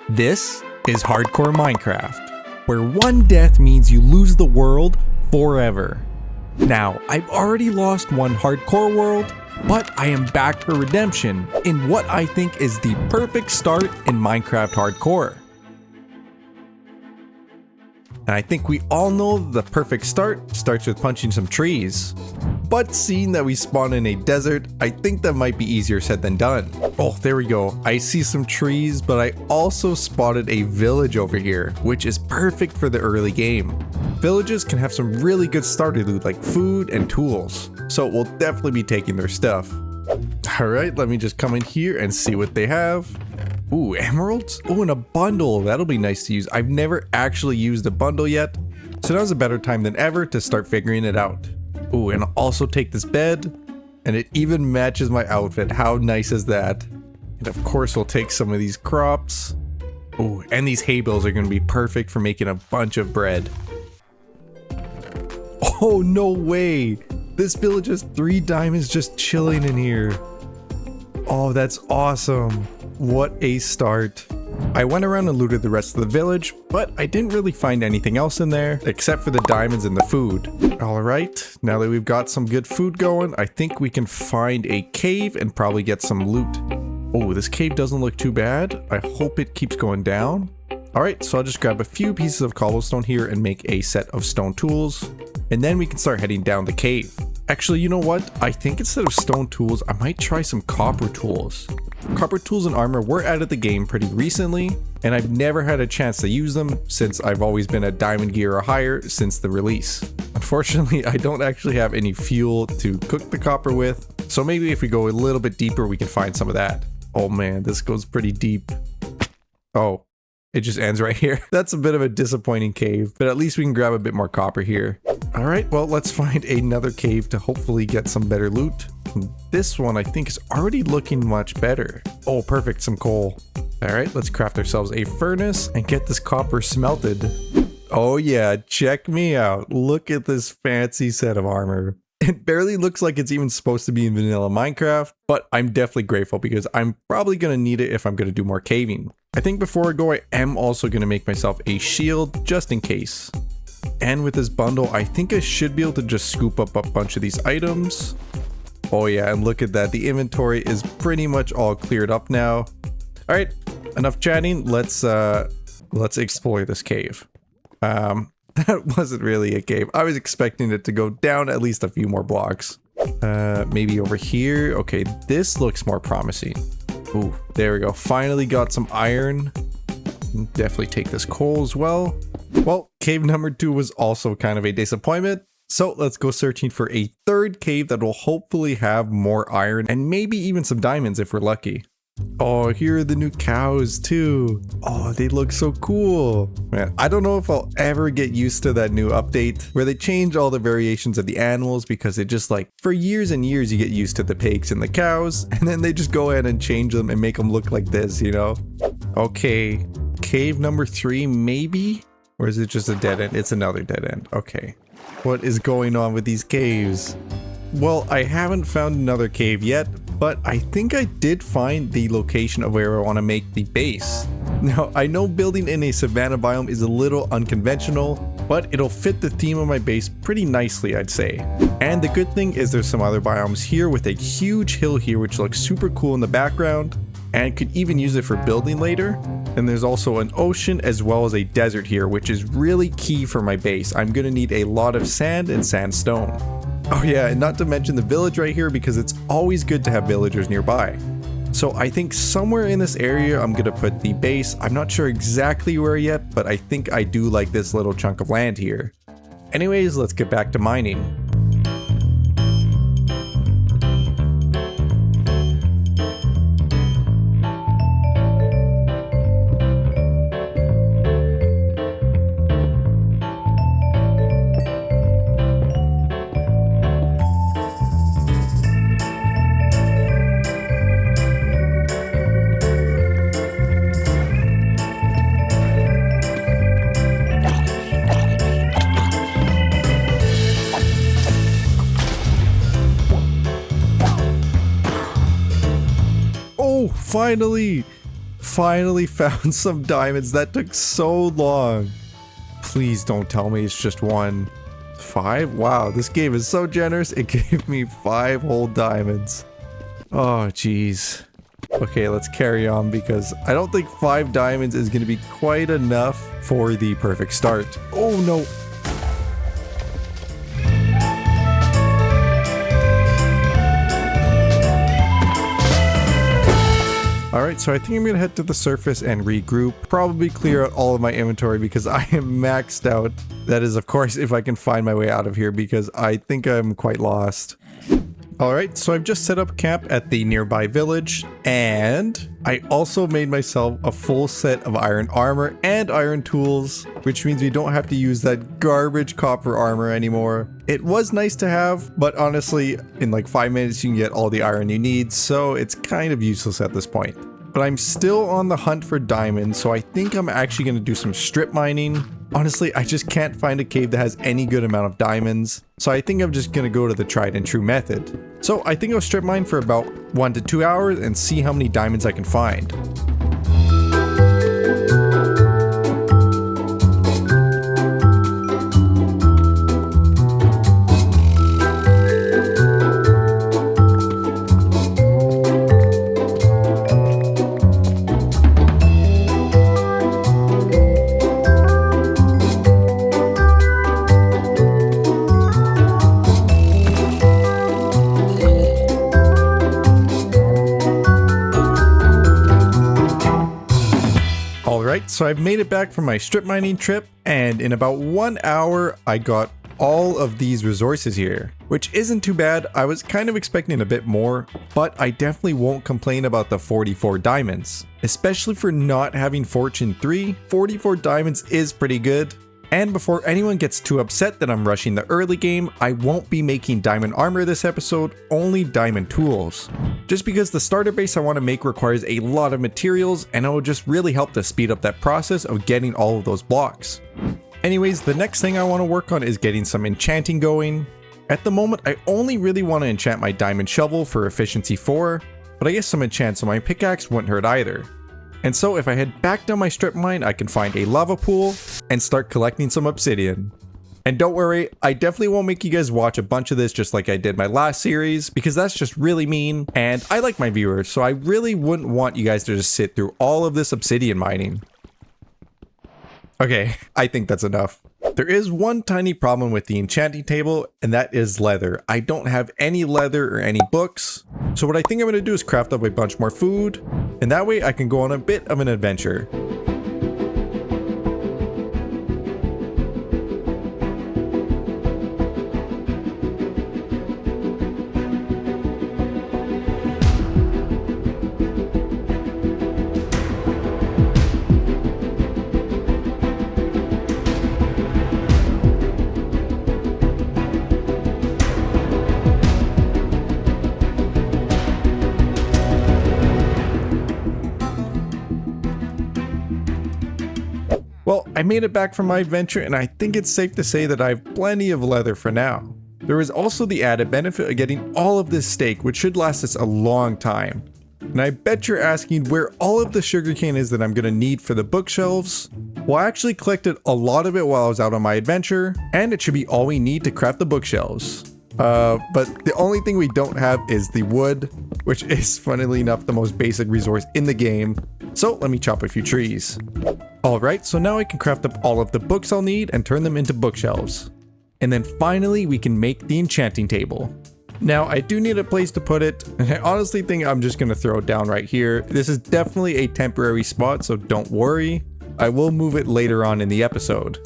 This is Hardcore Minecraft, where one death means you lose the world forever. Now, I've already lost one hardcore world, but I am back for redemption in what I think is the perfect start in Minecraft Hardcore. And I think we all know the perfect start starts with punching some trees. But seeing that we spawn in a desert, I think that might be easier said than done. Oh, there we go. I see some trees, but I also spotted a village over here, which is perfect for the early game. Villages can have some really good starter loot like food and tools, so we'll definitely be taking their stuff. Alright, let me just come in here and see what they have. Ooh, emeralds? Oh, and a bundle. That'll be nice to use. I've never actually used a bundle yet, so now's a better time than ever to start figuring it out. Ooh, and I'll also take this bed, and it even matches my outfit. How nice is that? And of course, we'll take some of these crops. Ooh, and these hay bales are going to be perfect for making a bunch of bread. Oh, no way! This village has 3 diamonds just chilling in here. Oh, that's awesome. What a start. I went around and looted the rest of the village, but I didn't really find anything else in there except for the diamonds and the food. Alright, now that we've got some good food going, I think we can find a cave and probably get some loot. Oh, this cave doesn't look too bad. I hope it keeps going down. Alright, so I'll just grab a few pieces of cobblestone here and make a set of stone tools, and then we can start heading down the cave. Actually, you know what? I think instead of stone tools, I might try some copper tools. Copper tools and armor were added to the game pretty recently, and I've never had a chance to use them since I've always been a diamond gear or higher since the release. Unfortunately, I don't actually have any fuel to cook the copper with, so maybe if we go a little bit deeper, we can find some of that. Oh man, this goes pretty deep. Oh, it just ends right here. That's a bit of a disappointing cave, but at least we can grab a bit more copper here. Alright, well, let's find another cave to hopefully get some better loot. This one I think is already looking much better. Oh, perfect, some coal. Alright, let's craft ourselves a furnace and get this copper smelted. Oh yeah, check me out. Look at this fancy set of armor. It barely looks like it's even supposed to be in vanilla Minecraft, but I'm definitely grateful because I'm probably going to need it if I'm going to do more caving. I think before I go, I am also going to make myself a shield just in case. And with this bundle, I think I should be able to just scoop up a bunch of these items. Oh yeah, and look at that. The inventory is pretty much all cleared up now. All right, enough chatting. Let's explore this cave. That wasn't really a cave. I was expecting it to go down at least a few more blocks. Maybe over here. Okay, this looks more promising. Ooh, there we go. Finally got some iron. Definitely take this coal as well. Well, cave number 2 was also kind of a disappointment. So let's go searching for a third cave that will hopefully have more iron and maybe even some diamonds if we're lucky. Oh, here are the new cows too. Oh, they look so cool. Man, I don't know if I'll ever get used to that new update where they change all the variations of the animals, because it just like for years and years you get used to the pigs and the cows, and then they just go ahead and change them and make them look like this, you know? Okay, cave number 3 maybe? Or is it just a dead end? It's another dead end. Okay. What is going on with these caves? Well, I haven't found another cave yet, but I think I did find the location of where I want to make the base. Now, I know building in a savanna biome is a little unconventional, but it'll fit the theme of my base pretty nicely, I'd say. And the good thing is there's some other biomes here with a huge hill here which looks super cool in the background, and could even use it for building later. And there's also an ocean as well as a desert here, which is really key for my base. I'm gonna need a lot of sand and sandstone. Oh yeah, and not to mention the village right here, because it's always good to have villagers nearby. So I think somewhere in this area I'm gonna put the base. I'm not sure exactly where yet, but I think I do like this little chunk of land here. Anyways, let's get back to mining. Finally found some diamonds. That took so long. Please don't tell me it's just one. 5? Wow, this game is so generous. It gave me 5 whole diamonds. Oh, jeez. Okay, let's carry on because I don't think 5 diamonds is going to be quite enough for the perfect start. Oh, no. Alright, so I think I'm going to head to the surface and regroup. Probably clear out all of my inventory because I am maxed out. That is, of course, if I can find my way out of here because I think I'm quite lost. Alright, so I've just set up camp at the nearby village, and I also made myself a full set of iron armor and iron tools, which means we don't have to use that garbage copper armor anymore. It was nice to have, but honestly, in like 5 minutes you can get all the iron you need, so it's kind of useless at this point. But I'm still on the hunt for diamonds, so I think I'm actually going to do some strip mining. Honestly, I just can't find a cave that has any good amount of diamonds, so I think I'm just going to go to the tried and true method. So I think I'll strip mine for about 1 to 2 hours and see how many diamonds I can find. Alright, so I've made it back from my strip mining trip, and in about 1 hour I got all of these resources here, which isn't too bad. I was kind of expecting a bit more, but I definitely won't complain about the 44 diamonds. Especially for not having Fortune 3, 44 diamonds is pretty good. And before anyone gets too upset that I'm rushing the early game, I won't be making diamond armor this episode, only diamond tools. Just because the starter base I want to make requires a lot of materials, and it will just really help to speed up that process of getting all of those blocks. Anyways, the next thing I want to work on is getting some enchanting going. At the moment, I only really want to enchant my diamond shovel for efficiency 4, but I guess some enchants on my pickaxe wouldn't hurt either. And so if I head back down my strip mine, I can find a lava pool and start collecting some obsidian. And don't worry, I definitely won't make you guys watch a bunch of this just like I did my last series, because that's just really mean, and I like my viewers, so I really wouldn't want you guys to just sit through all of this obsidian mining. Okay, I think that's enough. There is one tiny problem with the enchanting table, and that is leather. I don't have any leather or any books, so what I think I'm going to do is craft up a bunch more food, and that way I can go on a bit of an adventure. Well, I made it back from my adventure, and I think it's safe to say that I have plenty of leather for now. There is also the added benefit of getting all of this steak, which should last us a long time. And I bet you're asking where all of the sugarcane is that I'm going to need for the bookshelves. Well, I actually collected a lot of it while I was out on my adventure, and it should be all we need to craft the bookshelves. But the only thing we don't have is the wood, which is funnily enough the most basic resource in the game. So let me chop a few trees. Alright, so now I can craft up all of the books I'll need and turn them into bookshelves. And then finally we can make the enchanting table. Now I do need a place to put it, and I honestly think I'm just going to throw it down right here. This is definitely a temporary spot, so don't worry. I will move it later on in the episode.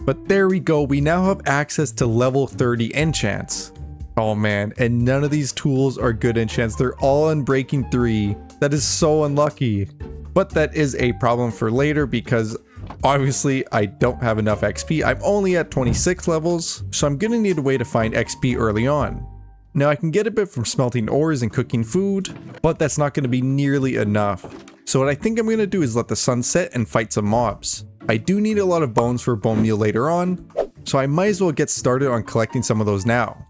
But there we go, we now have access to level 30 enchants. Oh man, and none of these tools are good enchants, they're all Unbreaking 3. That is so unlucky. But that is a problem for later because obviously I don't have enough XP. I'm only at 26 levels, so I'm gonna need a way to find XP early on. Now I can get a bit from smelting ores and cooking food, but that's not gonna be nearly enough. So what I think I'm gonna do is let the sun set and fight some mobs. I do need a lot of bones for bone meal later on, so I might as well get started on collecting some of those now.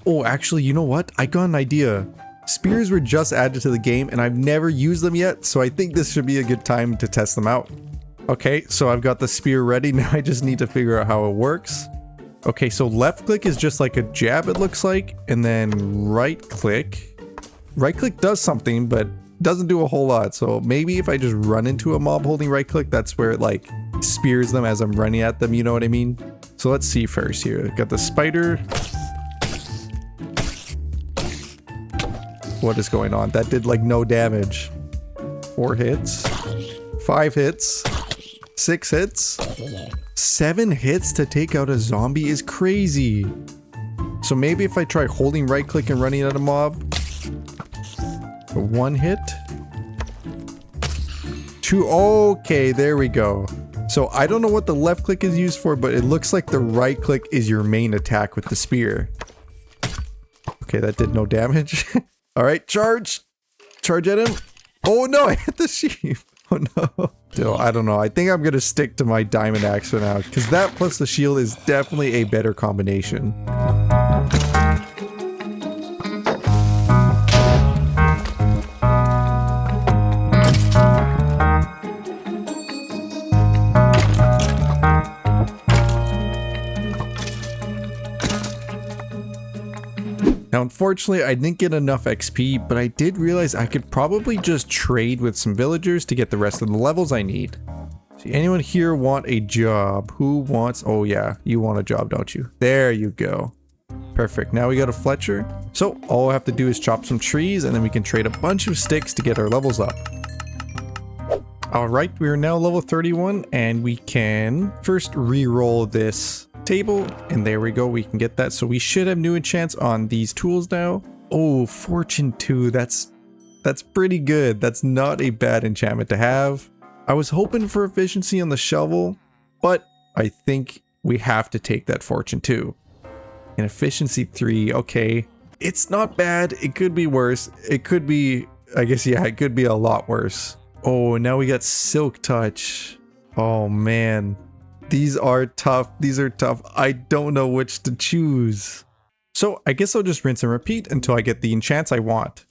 Oh, actually, you know what? I got an idea. Spears were just added to the game and I've never used them yet, so I think this should be a good time to test them out. Okay, so I've got the spear ready. Now I just need to figure out how it works. Okay, so left click is just like a jab, it looks like, and then right click. Right click does something, but doesn't do a whole lot. So maybe if I just run into a mob holding right click, that's where it like spears them as I'm running at them, you know what I mean? So let's see first here. Got the spider. What is going on? That did like no damage. 4 hits, 5 hits, 6 hits, 7 hits to take out a zombie is crazy. So maybe if I try holding right click and running at a mob. 1 hit. 2. Okay, there we go. So I don't know what the left click is used for, but it looks like the right click is your main attack with the spear. Okay, that did no damage. All right, charge. Charge at him. Oh no, I hit the sheep. Oh no. Still, I don't know. I think I'm going to stick to my diamond axe for now, because that plus the shield is definitely a better combination. Now, unfortunately, I didn't get enough XP, but I did realize I could probably just trade with some villagers to get the rest of the levels I need. See, anyone here want a job? Who wants? Oh yeah, you want a job, don't you? There you go. Perfect. Now we got a Fletcher. So all I have to do is chop some trees and then we can trade a bunch of sticks to get our levels up. All right, we are now level 31 and we can first re-roll this table, and there we go, we can get that. So we should have new enchants on these tools now. Oh, Fortune 2, that's pretty good. That's not a bad enchantment to have. I was hoping for efficiency on the shovel, but I think we have to take that Fortune 2. And efficiency 3, okay, it's not bad. It could be worse. It could be, I guess, yeah, it could be a lot worse. Oh, and now we got Silk Touch. Oh man. These are tough. These are tough. I don't know which to choose. So I guess I'll just rinse and repeat until I get the enchants I want.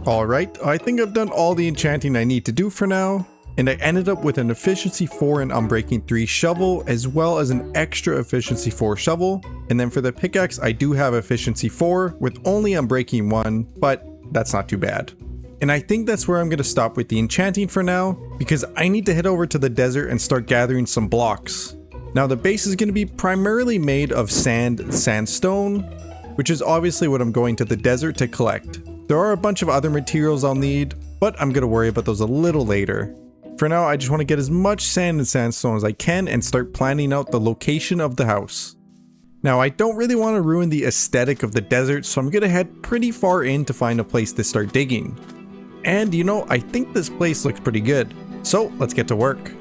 Alright, I think I've done all the enchanting I need to do for now, and I ended up with an efficiency 4 and unbreaking 3 shovel, as well as an extra efficiency 4 shovel. And then for the pickaxe, I do have efficiency 4 with only unbreaking 1, but that's not too bad. And I think that's where I'm going to stop with the enchanting for now, because I need to head over to the desert and start gathering some blocks. Now the base is going to be primarily made of sand and sandstone, which is obviously what I'm going to the desert to collect. There are a bunch of other materials I'll need, but I'm going to worry about those a little later. For now, I just want to get as much sand and sandstone as I can and start planning out the location of the house. Now, I don't really want to ruin the aesthetic of the desert, so I'm going to head pretty far in to find a place to start digging. And you know, I think this place looks pretty good. So let's get to work.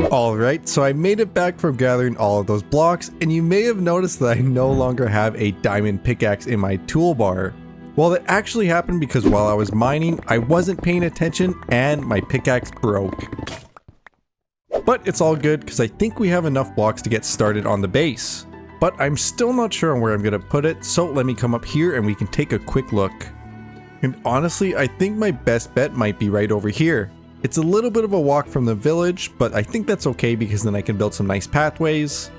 Alright, so I made it back from gathering all of those blocks, and you may have noticed that I no longer have a diamond pickaxe in my toolbar. Well, that actually happened because while I was mining, I wasn't paying attention and my pickaxe broke. But it's all good because I think we have enough blocks to get started on the base. But I'm still not sure on where I'm going to put it, so let me come up here and we can take a quick look. And honestly, I think my best bet might be right over here. It's a little bit of a walk from the village, but I think that's okay because then I can build some nice pathways.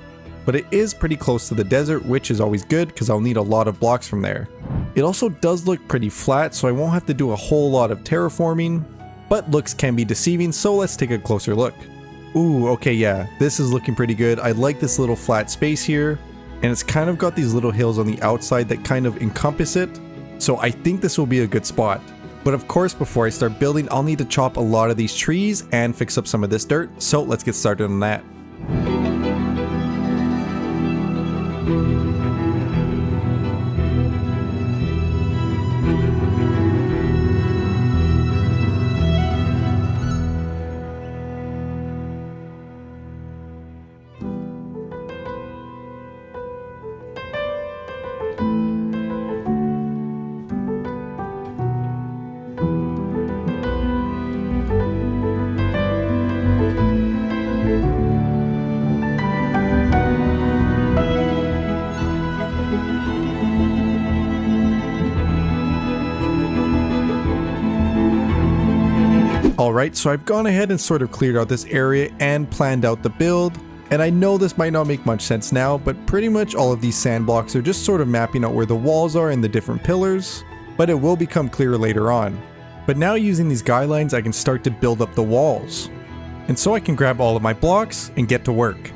But it is pretty close to the desert, which is always good because I'll need a lot of blocks from there. It also does look pretty flat, so I won't have to do a whole lot of terraforming, but looks can be deceiving, so let's take a closer look. Ooh, okay, yeah, this is looking pretty good. I like this little flat space here, and it's kind of got these little hills on the outside that kind of encompass it, so I think this will be a good spot. But of course, before I start building, I'll need to chop a lot of these trees and fix up some of this dirt. So let's get started on that. Alright, so I've gone ahead and sort of cleared out this area and planned out the build. And I know this might not make much sense now, but pretty much all of these sand blocks are just sort of mapping out where the walls are and the different pillars, but it will become clearer later on. But now using these guidelines, I can start to build up the walls. And so I can grab all of my blocks and get to work.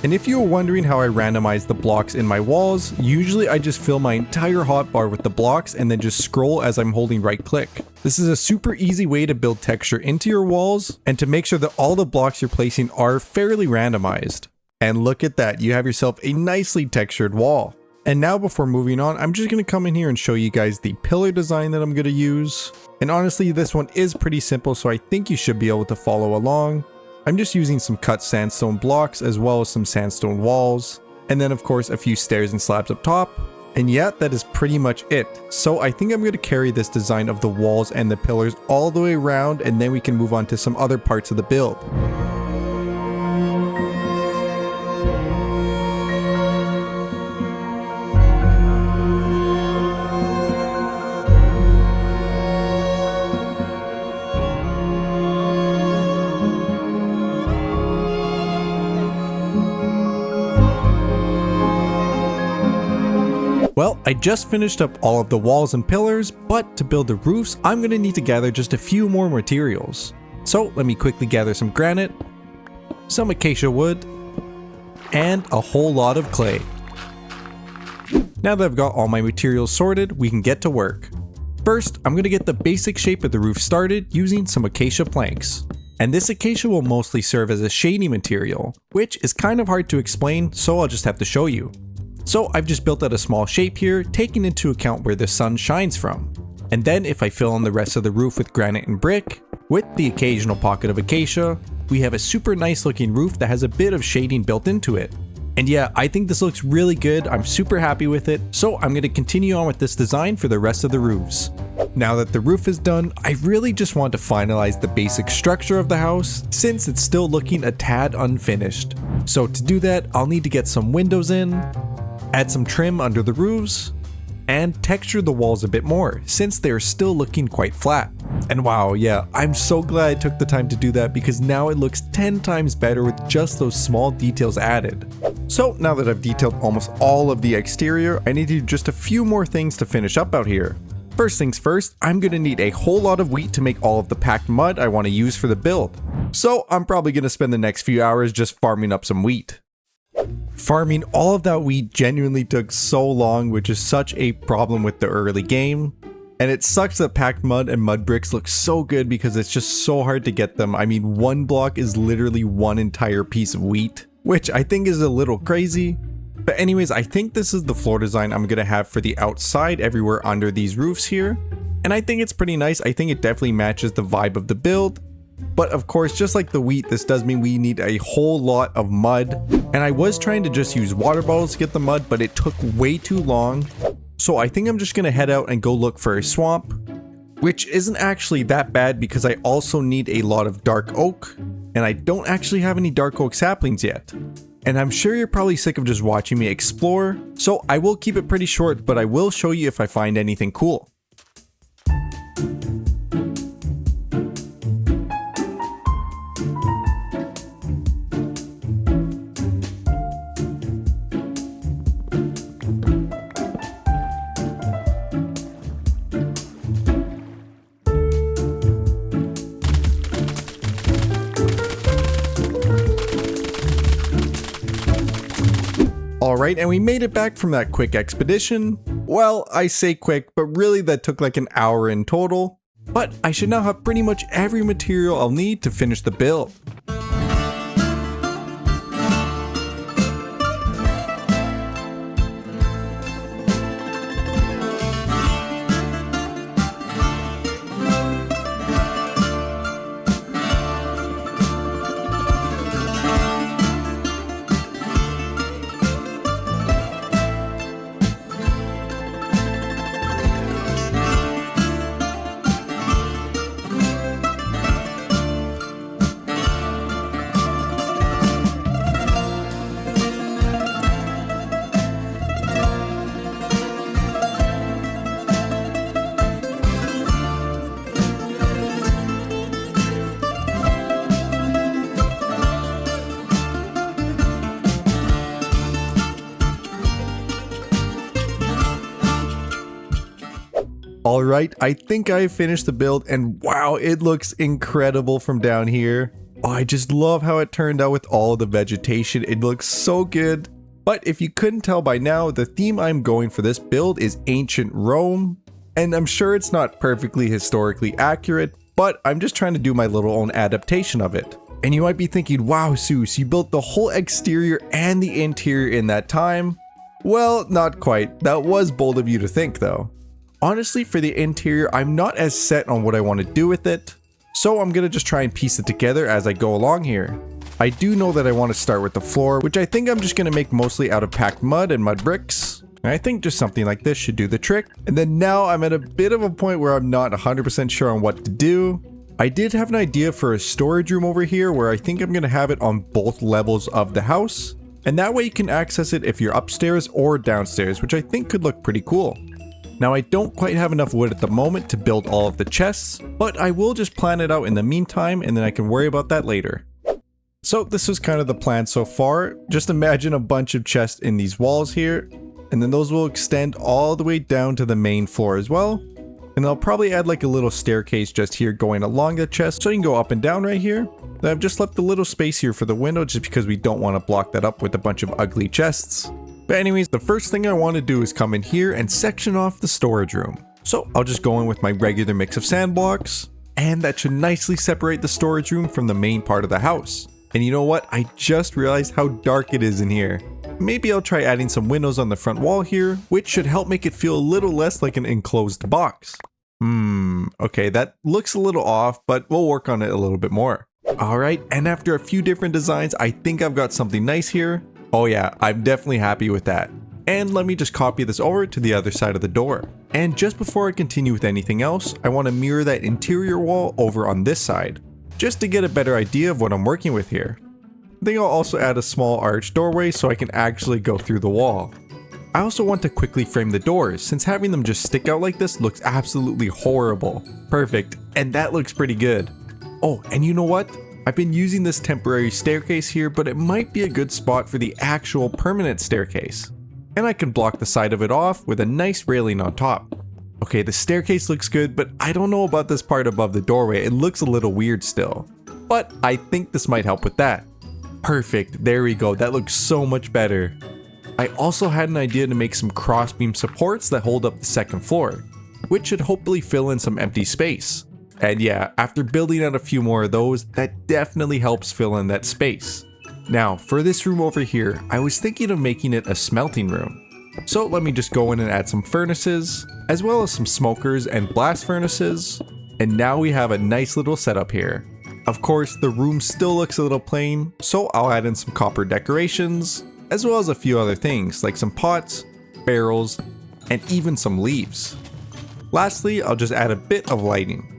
And if you were wondering how I randomize the blocks in my walls, usually I just fill my entire hotbar with the blocks and then just scroll as I'm holding right click. This is a super easy way to build texture into your walls and to make sure that all the blocks you're placing are fairly randomized. And look at that, you have yourself a nicely textured wall. And now before moving on, I'm just going to come in here and show you guys the pillar design that I'm going to use. And honestly, this one is pretty simple, so I think you should be able to follow along. I'm just using some cut sandstone blocks as well as some sandstone walls, and then of course a few stairs and slabs up top. And yeah, that is pretty much it. So I think I'm going to carry this design of the walls and the pillars all the way around, and then we can move on to some other parts of the build. Well, I just finished up all of the walls and pillars, but to build the roofs, I'm going to need to gather just a few more materials. So let me quickly gather some granite, some acacia wood, and a whole lot of clay. Now that I've got all my materials sorted, we can get to work. First, I'm going to get the basic shape of the roof started using some acacia planks. And this acacia will mostly serve as a shading material, which is kind of hard to explain, so I'll just have to show you. So I've just built out a small shape here, taking into account where the sun shines from. And then if I fill in the rest of the roof with granite and brick, with the occasional pocket of acacia, we have a super nice looking roof that has a bit of shading built into it. And yeah, I think this looks really good, I'm super happy with it, so I'm going to continue on with this design for the rest of the roofs. Now that the roof is done, I really just want to finalize the basic structure of the house, since it's still looking a tad unfinished. So to do that, I'll need to get some windows in, add some trim under the roofs, and texture the walls a bit more, since they're still looking quite flat. And wow, yeah, I'm so glad I took the time to do that because now it looks 10 times better with just those small details added. So now that I've detailed almost all of the exterior, I need to do just a few more things to finish up out here. First things first, I'm going to need a whole lot of wheat to make all of the packed mud I want to use for the build. So I'm probably going to spend the next few hours just farming up some wheat. Farming all of that wheat genuinely took so long, which is such a problem with the early game. And it sucks that packed mud and mud bricks look so good because it's just so hard to get them. I mean, one block is literally one entire piece of wheat, which I think is a little crazy. But anyways, I think this is the floor design I'm going to have for the outside everywhere under these roofs here. And I think it's pretty nice. I think it definitely matches the vibe of the build. But of course, just like the wheat, this does mean we need a whole lot of mud. And I was trying to just use water bottles to get the mud, but it took way too long. So I think I'm just going to head out and go look for a swamp, which isn't actually that bad because I also need a lot of dark oak. And I don't actually have any dark oak saplings yet. And I'm sure you're probably sick of just watching me explore. So I will keep it pretty short, but I will show you if I find anything cool. Alright, and we made it back from that quick expedition. Well, I say quick, but really that took like an hour in total. But I should now have pretty much every material I'll need to finish the build. Alright, I think I finished the build and wow, it looks incredible from down here. Oh, I just love how it turned out with all the vegetation. It looks so good. But if you couldn't tell by now, the theme I'm going for this build is ancient Rome. And I'm sure it's not perfectly historically accurate, but I'm just trying to do my little own adaptation of it. And you might be thinking, wow, Seuss, you built the whole exterior and the interior in that time. Well, not quite. That was bold of you to think though. Honestly, for the interior, I'm not as set on what I want to do with it, so I'm gonna just try and piece it together as I go along here. I do know that I want to start with the floor, which I think I'm just gonna make mostly out of packed mud and mud bricks. And I think just something like this should do the trick. And then now I'm at a bit of a point where I'm not 100% sure on what to do. I did have an idea for a storage room over here where I think I'm gonna have it on both levels of the house. And that way you can access it if you're upstairs or downstairs, which I think could look pretty cool. Now I don't quite have enough wood at the moment to build all of the chests, but I will just plan it out in the meantime and then I can worry about that later. So this was kind of the plan so far. Just imagine a bunch of chests in these walls here, and then those will extend all the way down to the main floor as well. And I'll probably add like a little staircase just here going along the chest so you can go up and down right here. Then I've just left a little space here for the window just because we don't want to block that up with a bunch of ugly chests. But anyways, the first thing I want to do is come in here and section off the storage room. So I'll just go in with my regular mix of sand blocks, and that should nicely separate the storage room from the main part of the house. And you know what? I just realized how dark it is in here. Maybe I'll try adding some windows on the front wall here, which should help make it feel a little less like an enclosed box. Okay, that looks a little off, but we'll work on it a little bit more. Alright, and after a few different designs, I think I've got something nice here. Oh yeah, I'm definitely happy with that. And let me just copy this over to the other side of the door. And just before I continue with anything else, I want to mirror that interior wall over on this side, just to get a better idea of what I'm working with here. I think I'll also add a small arch doorway so I can actually go through the wall. I also want to quickly frame the doors, since having them just stick out like this looks absolutely horrible. Perfect, and that looks pretty good. Oh, and you know what? I've been using this temporary staircase here, but it might be a good spot for the actual permanent staircase. And I can block the side of it off with a nice railing on top. Okay, the staircase looks good, but I don't know about this part above the doorway. It looks a little weird still. But I think this might help with that. Perfect, there we go, that looks so much better. I also had an idea to make some crossbeam supports that hold up the second floor, which should hopefully fill in some empty space. And yeah, after building out a few more of those, that definitely helps fill in that space. Now, for this room over here, I was thinking of making it a smelting room. So let me just go in and add some furnaces, as well as some smokers and blast furnaces. And now we have a nice little setup here. Of course, the room still looks a little plain, so I'll add in some copper decorations, as well as a few other things like some pots, barrels, and even some leaves. Lastly, I'll just add a bit of lighting.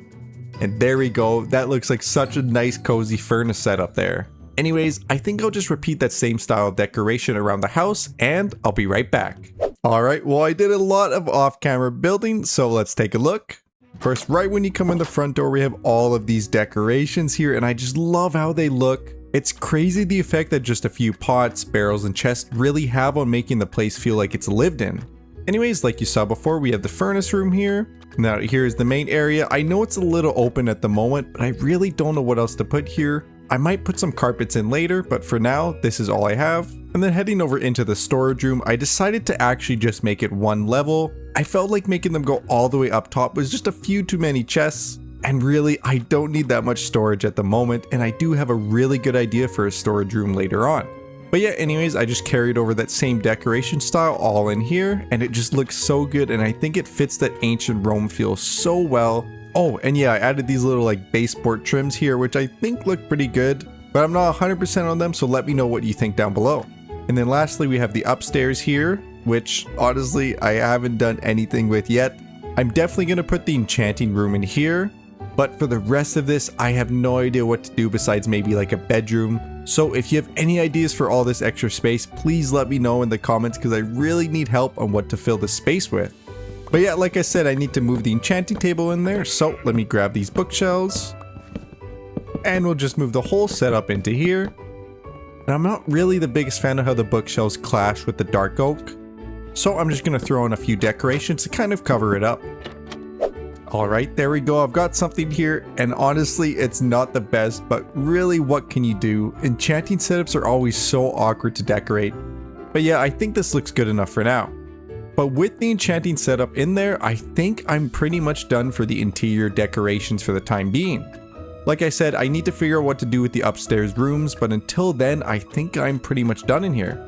And there we go, that looks like such a nice cozy furnace setup there. Anyways, I think I'll just repeat that same style of decoration around the house and I'll be right back. Alright, well I did a lot of off-camera building, so let's take a look. First, right when you come in the front door, we have all of these decorations here and I just love how they look. It's crazy the effect that just a few pots, barrels, and chests really have on making the place feel like it's lived in. Anyways, like you saw before, we have the furnace room here. Now here's the main area. I know it's a little open at the moment, but I really don't know what else to put here. I might put some carpets in later, but for now, this is all I have. And then heading over into the storage room, I decided to actually just make it one level. I felt like making them go all the way up top was just a few too many chests. And really, I don't need that much storage at the moment, and I do have a really good idea for a storage room later on. But yeah, anyways, I just carried over that same decoration style all in here, and it just looks so good, and I think it fits that ancient Rome feel so well. Oh, and yeah, I added these little like baseboard trims here, which I think look pretty good, but I'm not 100% on them, so let me know what you think down below. And then lastly, we have the upstairs here, which honestly, I haven't done anything with yet. I'm definitely going to put the enchanting room in here, but for the rest of this, I have no idea what to do besides maybe like a bedroom. So if you have any ideas for all this extra space, please let me know in the comments because I really need help on what to fill the space with. But yeah, like I said, I need to move the enchanting table in there. So let me grab these bookshelves and we'll just move the whole setup into here. And I'm not really the biggest fan of how the bookshelves clash with the dark oak. So I'm just going to throw in a few decorations to kind of cover it up. Alright, there we go. I've got something here, and honestly, it's not the best, but really, what can you do? Enchanting setups are always so awkward to decorate. But yeah, I think this looks good enough for now. But with the enchanting setup in there, I think I'm pretty much done for the interior decorations for the time being. Like I said, I need to figure out what to do with the upstairs rooms, but until then, I think I'm pretty much done in here.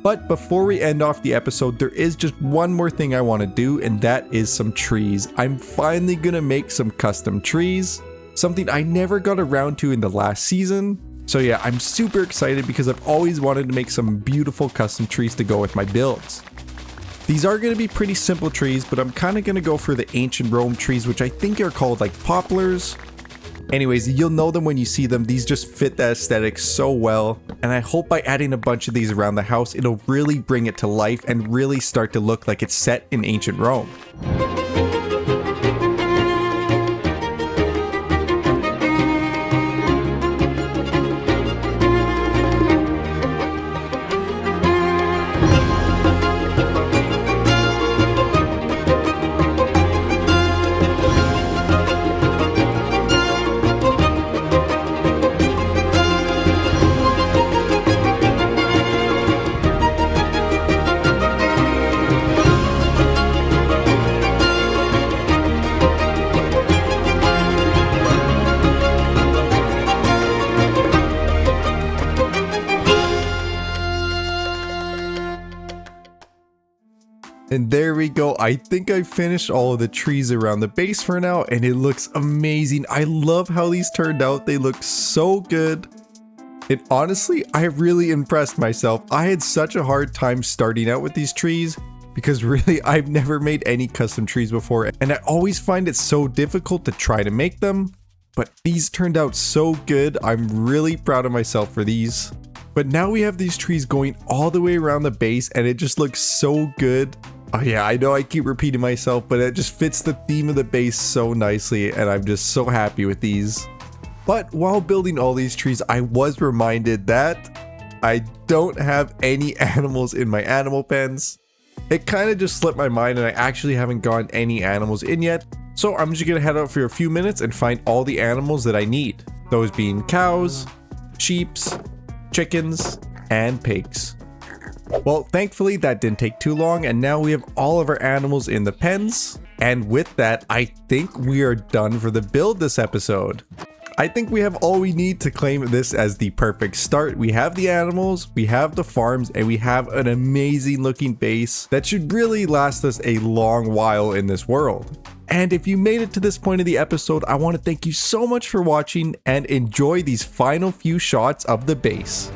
But before we end off the episode, there is just one more thing I want to do, and that is some trees. I'm finally gonna make some custom trees, something I never got around to in the last season. So yeah, I'm super excited because I've always wanted to make some beautiful custom trees to go with my builds. These are going to be pretty simple trees, but I'm kind of going to go for the ancient Rome trees, which I think are called like poplars. Anyways, you'll know them when you see them. These just fit the aesthetic so well, and I hope by adding a bunch of these around the house, it'll really bring it to life and really start to look like it's set in ancient Rome. And there we go. I think I finished all of the trees around the base for now, and it looks amazing. I love how these turned out. They look so good. And honestly, I really impressed myself. I had such a hard time starting out with these trees because really I've never made any custom trees before, and I always find it so difficult to try to make them. But these turned out so good. I'm really proud of myself for these. But now we have these trees going all the way around the base, and it just looks so good. Oh yeah, I know I keep repeating myself, but it just fits the theme of the base so nicely, and I'm just so happy with these. But while building all these trees, I was reminded that I don't have any animals in my animal pens. It kind of just slipped my mind, and I actually haven't gotten any animals in yet. So I'm just gonna head out for a few minutes and find all the animals that I need. Those being cows, sheeps, chickens, and pigs. Well, thankfully that didn't take too long, and now we have all of our animals in the pens. And with that, I think we are done for the build this episode. I think we have all we need to claim this as the perfect start. We have the animals, we have the farms, and we have an amazing looking base that should really last us a long while in this world. And if you made it to this point of the episode, I want to thank you so much for watching and enjoy these final few shots of the base.